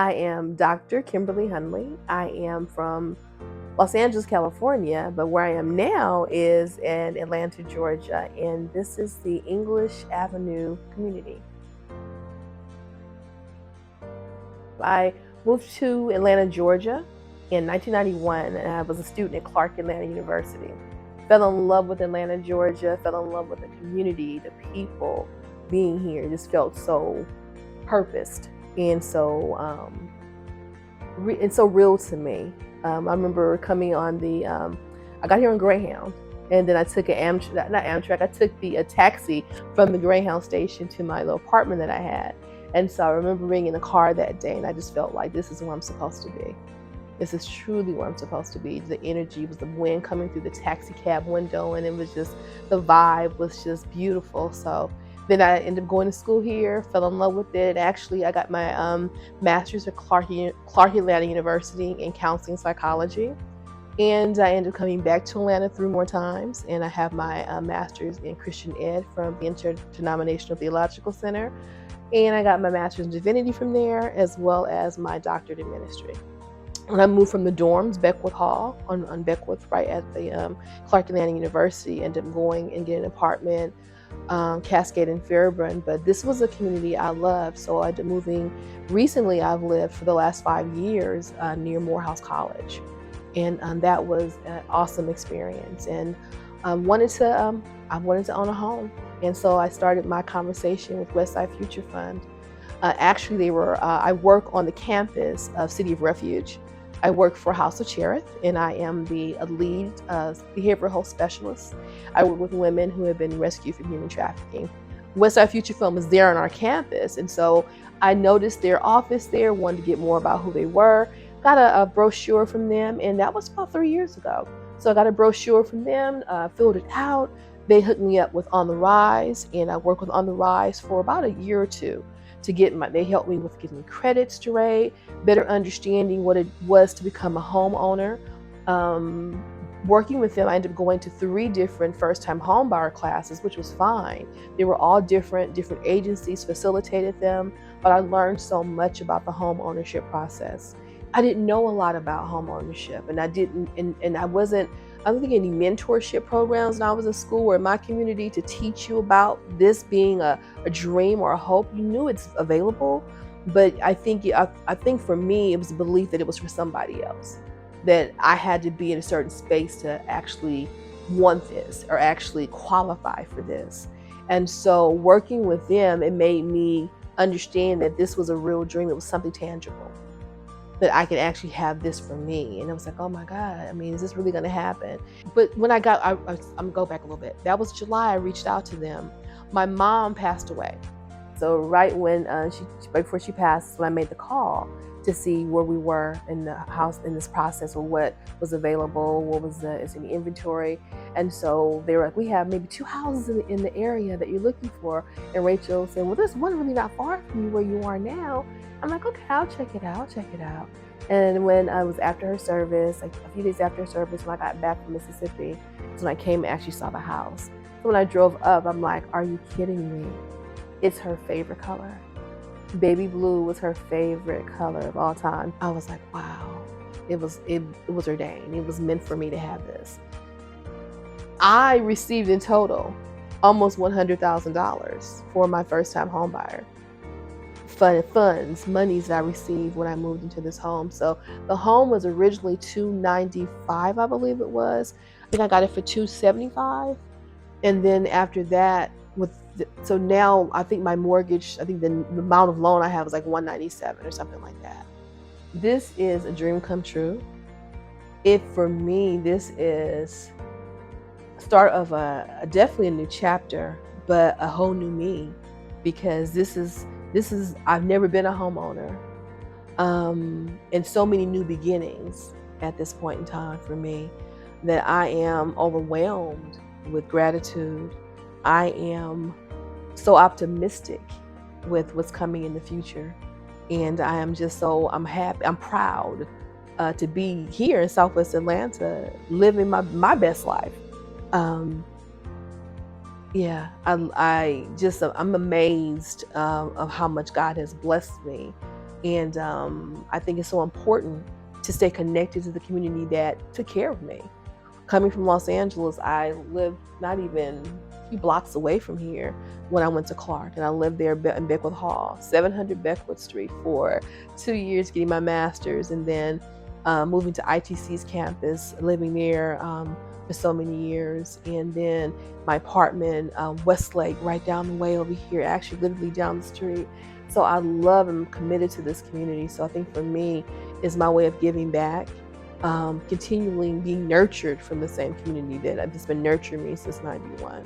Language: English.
I am Dr. Kimberly Hundley. I am from Los Angeles, California, but where I am now is in Atlanta, Georgia, and this is the English Avenue community. I moved to Atlanta, Georgia in 1991, and I was a student at Clark Atlanta University. Fell in love with Atlanta, Georgia, fell in love with the community, the people, being here. Just felt so purposed and so real to me. I remember coming on I got here on Greyhound, and then I took I took a taxi from the Greyhound station to my little apartment that I had. And so I remember being in the car that day, and I just felt like this is where I'm supposed to be. This is truly where I'm supposed to be. The energy was the wind coming through the taxi cab window, and it was just, the vibe was just beautiful. So then I ended up going to school here, fell in love with it. Actually, I got my master's at Clark Atlanta University in counseling psychology. And I ended up coming back to Atlanta 3 more times, and I have my master's in Christian Ed from the Interdenominational Theological Center. And I got my master's in divinity from there, as well as my doctorate in ministry. When I moved from the dorms, Beckwith Hall, on Beckwith, right at the Clark Atlanta University, ended up going and getting an apartment, Cascade and Fairburn. But this was a community I loved, so I ended up moving. Recently, I've lived for the last 5 years near Morehouse College, and that was an awesome experience. And I wanted to own a home, and so I started my conversation with Westside Future Fund. Actually, I work on the campus of City of Refuge. I work for House of Cherith, and I am the lead behavioral health specialist. I work with women who have been rescued from human trafficking. Westside Future Fund is there on our campus, and so I noticed their office there, wanted to get more about who they were, got a brochure from them, and that was about 3 years ago. So I got a brochure from them, filled it out. They hooked me up with On the Rise, and I worked with On the Rise for about a year or two they helped me with getting credit straight, better understanding what it was to become a homeowner. Working with them, I ended up going to 3 different first-time homebuyer classes, which was fine. They were all different agencies facilitated them, but I learned so much about the home ownership process. I didn't know a lot about home ownership, and I don't think any mentorship programs when I was in school or in my community to teach you about this being a dream or a hope. You knew it's available, but I think for me, it was a belief that it was for somebody else, that I had to be in a certain space to actually want this or actually qualify for this. And so working with them, it made me understand that this was a real dream. It was something tangible, that I could actually have this for me. And I was like, oh my God, I mean, is this really gonna happen? But when I'm gonna go back a little bit. That was July, I reached out to them. My mom passed away. So right when right before she passed, when I made the call to see where we were in the house, in this process, or what was available, is in the inventory. And so they were like, we have maybe 2 houses in the area that you're looking for. And Rachel said, well, there's one really not far from you where you are now. I'm like, okay, I'll check it out. And when I was after her service, like a few days after her service, when I got back from Mississippi, is when I came and actually saw the house. So when I drove up, I'm like, are you kidding me? It's her favorite color. Baby blue was her favorite color of all time. I was like, wow, it was ordained. It was meant for me to have this. I received in total almost $100,000 for my first time home buyer. Monies that I received when I moved into this home. So the home was originally $295, I believe it was. I think I got it for $275. And then after that, so now I think my mortgage, I think the amount of loan I have is like $197 or something like that. This is a dream come true. For me, this is start of definitely a new chapter, but a whole new me, because this is I've never been a homeowner, and so many new beginnings at this point in time for me, that I am overwhelmed with gratitude. I am so optimistic with what's coming in the future, and I'm happy, I'm proud to be here in Southwest Atlanta, living my best life. I'm amazed of how much God has blessed me And I think it's so important to stay connected to the community that took care of me. Coming from Los Angeles, I lived not even a few blocks away from here when I went to Clark, and I lived there in Beckwith Hall, 700 Beckwith Street, for 2 years getting my master's, and then moving to ITC's campus, living there for so many years, and then my apartment, Westlake, right down the way over here, actually literally down the street. So I love and committed to this community. So I think for me, is my way of giving back, continually being nurtured from the same community that's been nurturing me since '91.